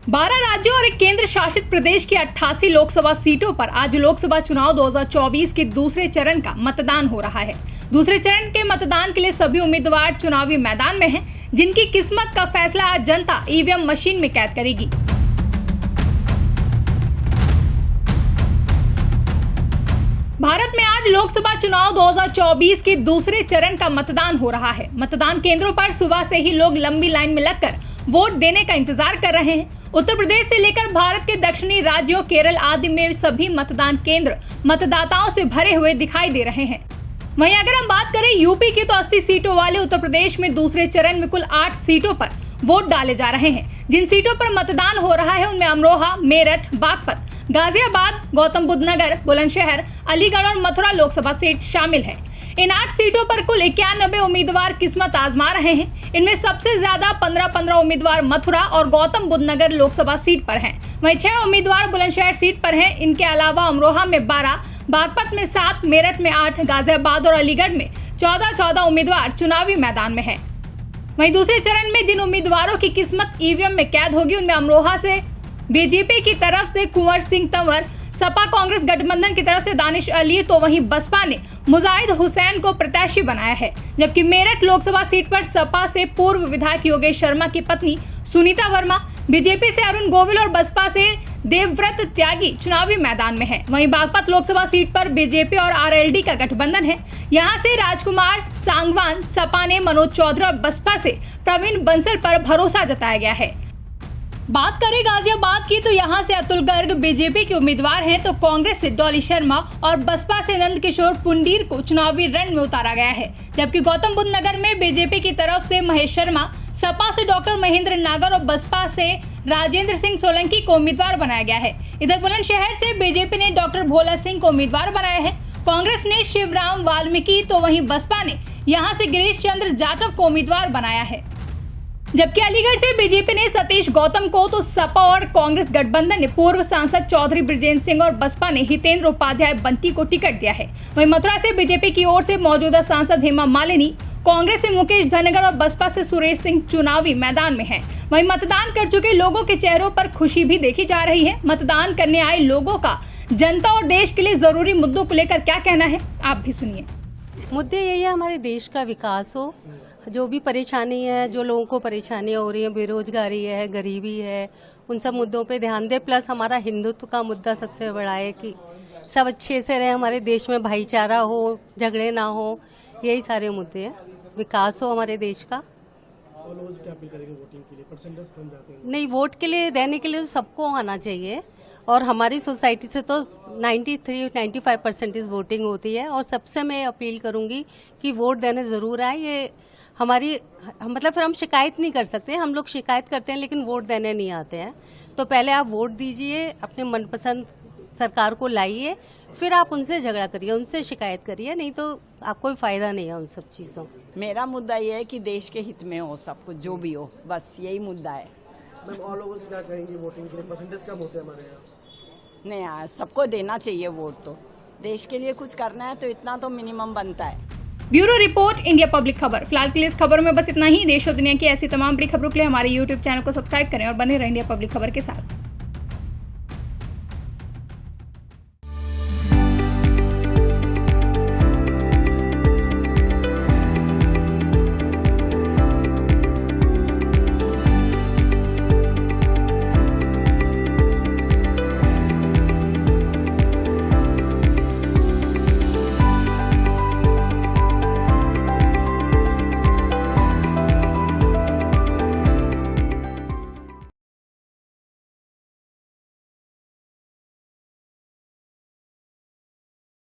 12 राज्यों और एक केंद्र शासित प्रदेश की 88 लोकसभा सीटों पर आज लोकसभा चुनाव 2024 के दूसरे चरण का मतदान हो रहा है। दूसरे चरण के मतदान के लिए सभी उम्मीदवार चुनावी मैदान में हैं, जिनकी किस्मत का फैसला आज जनता ईवीएम मशीन में कैद करेगी। भारत में आज लोकसभा चुनाव 2024 के दूसरे चरण का मतदान हो रहा है। मतदान केंद्रों पर सुबह से ही लोग लंबी लाइन में लगकर वोट देने का इंतजार कर रहे हैं। उत्तर प्रदेश से लेकर भारत के दक्षिणी राज्यों केरल आदि में सभी मतदान केंद्र मतदाताओं से भरे हुए दिखाई दे रहे हैं। वहीं अगर हम बात करें यूपी की, तो 80 सीटों वाले उत्तर प्रदेश में दूसरे चरण में कुल 8 सीटों पर वोट डाले जा रहे हैं। जिन सीटों पर मतदान हो रहा है उनमें अमरोहा, मेरठ, बागपत, गाजियाबाद, गौतम बुद्ध नगर, बुलंदशहर, अलीगढ़ और मथुरा लोकसभा सीट शामिल है। इन 8 सीटों पर कुल 91 उम्मीदवार किस्मत आजमा रहे हैं। इनमें सबसे ज्यादा 15 उम्मीदवार मथुरा और गौतम बुद्ध नगर लोकसभा सीट पर हैं। वहीं 6 उम्मीदवार बुलंदशहर सीट पर हैं। इनके अलावा अमरोहा में 12, बागपत में 7, मेरठ में 8, गाजियाबाद और अलीगढ़ में 14 उम्मीदवार चुनावी मैदान में है। वहीं दूसरे चरण में जिन उम्मीदवारों की किस्मत ईवीएम में कैद होगी उनमें अमरोहा से बीजेपी की तरफ से कुंवर सिंह तंवर, सपा कांग्रेस गठबंधन की तरफ से दानिश अली, तो वहीं बसपा ने मुजाहिद हुसैन को प्रत्याशी बनाया है। जबकि मेरठ लोकसभा सीट पर सपा से पूर्व विधायक योगेश शर्मा की पत्नी सुनीता वर्मा, बीजेपी से अरुण गोविल और बसपा से देवव्रत त्यागी चुनावी मैदान में है। वहीं बागपत लोकसभा सीट पर बीजेपी और आरएलडी का गठबंधन है। यहां से राजकुमार सांगवान, सपा ने मनोज चौधरी और बसपा से प्रवीण बंसल पर भरोसा जताया गया है। बात करें गाजियाबाद की, तो यहां से अतुल गर्ग बीजेपी के उम्मीदवार हैं, तो कांग्रेस से डॉली शर्मा और बसपा से नंद किशोर पुंडीर को चुनावी रण में उतारा गया है। जबकि गौतम बुद्ध नगर में बीजेपी की तरफ से महेश शर्मा, सपा से डॉक्टर महेंद्र नागर और बसपा से राजेंद्र सिंह सोलंकी को उम्मीदवार बनाया गया है। इधर बुलंदशहर से बीजेपी ने डॉक्टर भोला सिंह को उम्मीदवार बनाया है। कांग्रेस ने शिवराम वाल्मीकि, तो वहीं बसपा ने यहाँ से गिरीश चंद्र जाटव को उम्मीदवार बनाया है। जबकि अलीगढ़ से बीजेपी ने सतीश गौतम को, तो सपा और कांग्रेस गठबंधन ने पूर्व सांसद चौधरी ब्रजेंद्र सिंह और बसपा ने हितेंद्र उपाध्याय बंटी को टिकट दिया है। वहीं मथुरा से बीजेपी की ओर से मौजूदा सांसद हेमा मालिनी, कांग्रेस से मुकेश धनगर और बसपा से सुरेश सिंह चुनावी मैदान में हैं। वहीं मतदान कर चुके लोगों के चेहरों पर खुशी भी देखी जा रही है। मतदान करने आए लोगों का जनता और देश के लिए जरूरी मुद्दों को लेकर क्या कहना है, आप भी सुनिए। मुद्दे यही है, हमारे देश का विकास हो। जो भी परेशानी है, जो लोगों को परेशानी हो रही है, बेरोजगारी है, गरीबी है, उन सब मुद्दों पे ध्यान दे। प्लस हमारा हिंदुत्व का मुद्दा सबसे बड़ा है कि सब अच्छे से रहे, हमारे देश में भाईचारा हो, झगड़े ना हो, यही सारे मुद्दे हैं। विकास हो हमारे देश का। नहीं, वोट के लिए देने के लिए तो सबको आना चाहिए और हमारी सोसाइटी से तो 93-95% वोटिंग होती है। और सबसे मैं अपील करूंगी कि वोट देने जरूर आए। ये हमारी मतलब फिर हम शिकायत नहीं कर सकते। हम लोग शिकायत करते हैं लेकिन वोट देने नहीं आते हैं। तो पहले आप वोट दीजिए, अपने मनपसंद सरकार को लाइए, फिर आप उनसे झगड़ा करिए, उनसे शिकायत करिए, नहीं तो आपको कोई फायदा नहीं है उन सब चीज़ों। मेरा मुद्दा ये है कि देश के हित में हो सब कुछ, जो भी हो, बस यही मुद्दा है। मैम, और लोगों से क्या कहेंगी वोटिंग के लिए? परसेंटेज कम होते हैं हमारे यहाँ? नहीं यार, सबको देना चाहिए वोट। तो देश के लिए कुछ करना है तो इतना तो मिनिमम बनता है। ब्यूरो रिपोर्ट, इंडिया पब्लिक खबर। फिलहाल के लिए इस खबर में बस इतना ही। देश और दुनिया की ऐसी तमाम बड़ी खबरों के लिए हमारे YouTube चैनल को सब्सक्राइब करें और बने रहें इंडिया पब्लिक खबर के साथ।